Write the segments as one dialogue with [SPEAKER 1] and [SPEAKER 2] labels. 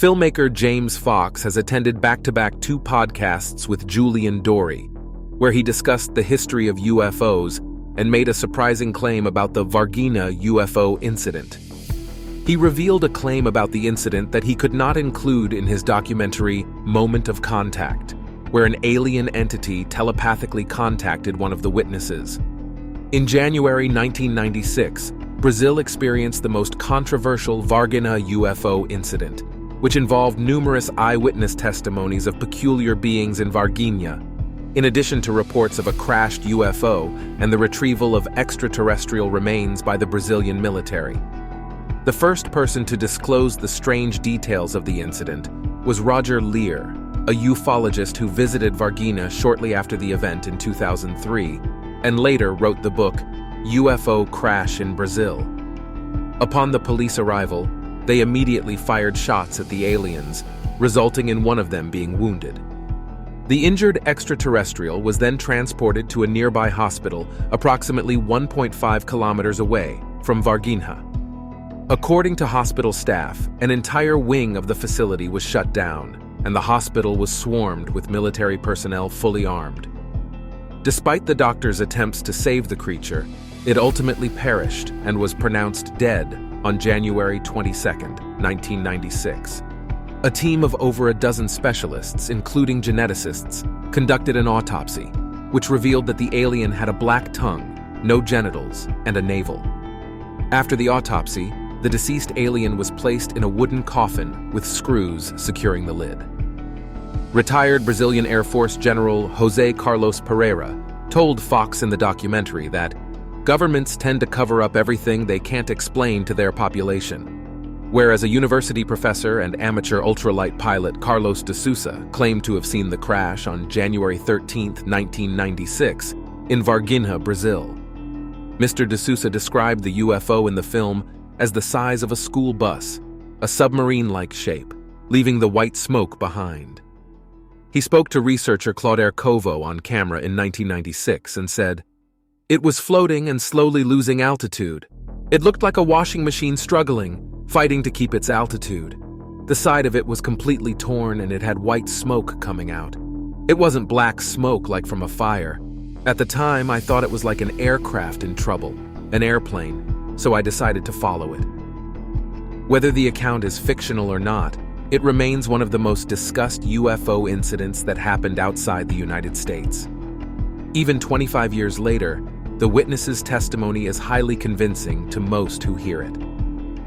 [SPEAKER 1] Filmmaker James Fox has attended back-to-back 2 podcasts with Julian Dory, where he discussed the history of UFOs and made a surprising claim about the Varginha UFO incident. He revealed a claim about the incident that he could not include in his documentary Moment of Contact, where an alien entity telepathically contacted one of the witnesses. In January 1996, Brazil experienced the most controversial Varginha UFO incident, which involved numerous eyewitness testimonies of peculiar beings in Varginha, in addition to reports of a crashed UFO and the retrieval of extraterrestrial remains by the Brazilian military. The first person to disclose the strange details of the incident was Roger Lear, a ufologist who visited Varginha shortly after the event in 2003, and later wrote the book UFO Crash in Brazil. Upon the police arrival, they immediately fired shots at the aliens, resulting in one of them being wounded. The injured extraterrestrial was then transported to a nearby hospital approximately 1.5 kilometers away from Varginha. According to hospital staff, an entire wing of the facility was shut down, and the hospital was swarmed with military personnel fully armed. Despite the doctor's attempts to save the creature, it ultimately perished and was pronounced dead on January 22, 1996. A team of over a dozen specialists, including geneticists, conducted an autopsy, which revealed that the alien had a black tongue, no genitals, and a navel. After the autopsy, the deceased alien was placed in a wooden coffin with screws securing the lid. Retired Brazilian Air Force General José Carlos Pereira told Fox in the documentary that governments tend to cover up everything they can't explain to their population, whereas a university professor and amateur ultralight pilot Carlos de Sousa claimed to have seen the crash on January 13, 1996, in Varginha, Brazil. Mr. de Sousa described the UFO in the film as the size of a school bus, a submarine-like shape, leaving the white smoke behind. He spoke to researcher Clauder Covo on camera in 1996 and said, "It was floating and slowly losing altitude. It looked like a washing machine struggling, fighting to keep its altitude. The side of it was completely torn and it had white smoke coming out. It wasn't black smoke like from a fire. At the time, I thought it was like an aircraft in trouble, an airplane, so I decided to follow it." Whether the account is fictional or not, it remains one of the most discussed UFO incidents that happened outside the United States. Even 25 years later, the witness's testimony is highly convincing to most who hear it.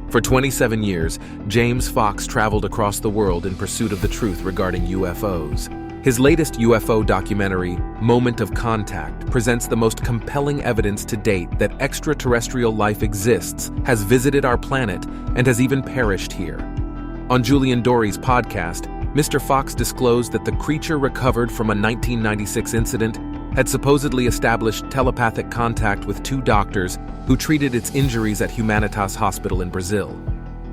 [SPEAKER 1] For 27 years, James Fox traveled across the world in pursuit of the truth regarding UFOs. His latest UFO documentary, Moment of Contact, presents the most compelling evidence to date that extraterrestrial life exists, has visited our planet, and has even perished here. On Julian Dory's podcast, Mr. Fox disclosed that the creature recovered from a 1996 incident had supposedly established telepathic contact with 2 doctors who treated its injuries at Humanitas Hospital in Brazil.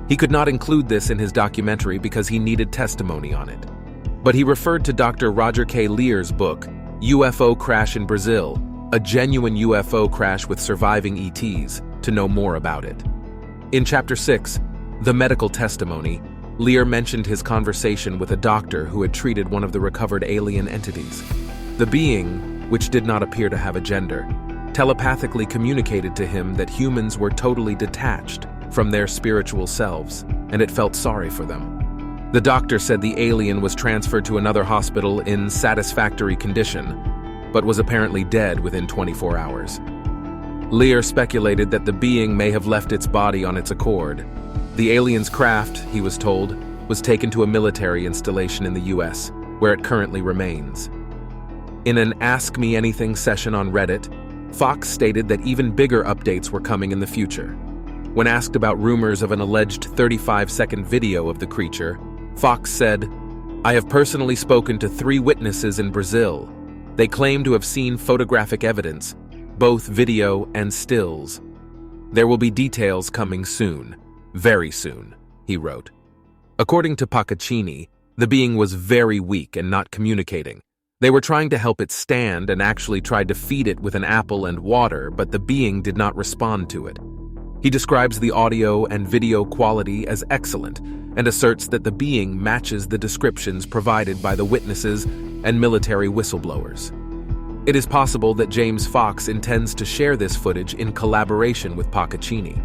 [SPEAKER 1] He could not include this in his documentary because he needed testimony on it. But he referred to Dr. Roger K. Lear's book, UFO Crash in Brazil, a genuine UFO crash with surviving ETs, to know more about it. In Chapter 6, The Medical Testimony, Lear mentioned his conversation with a doctor who had treated one of the recovered alien entities. The being, which did not appear to have a gender, telepathically communicated to him that humans were totally detached from their spiritual selves, and it felt sorry for them. The doctor said the alien was transferred to another hospital in satisfactory condition, but was apparently dead within 24 hours. Lear speculated that the being may have left its body on its accord. The alien's craft, he was told, was taken to a military installation in the US, where it currently remains. In an Ask Me Anything session on Reddit, Fox stated that even bigger updates were coming in the future. When asked about rumors of an alleged 35-second video of the creature, Fox said, "I have personally spoken to 3 witnesses in Brazil. They claim to have seen photographic evidence, both video and stills. There will be details coming soon, very soon," he wrote. According to Paccaccini, the being was very weak and not communicating. They were trying to help it stand and actually tried to feed it with an apple and water, but the being did not respond to it. He describes the audio and video quality as excellent and asserts that the being matches the descriptions provided by the witnesses and military whistleblowers. It is possible that James Fox intends to share this footage in collaboration with Paccaccini.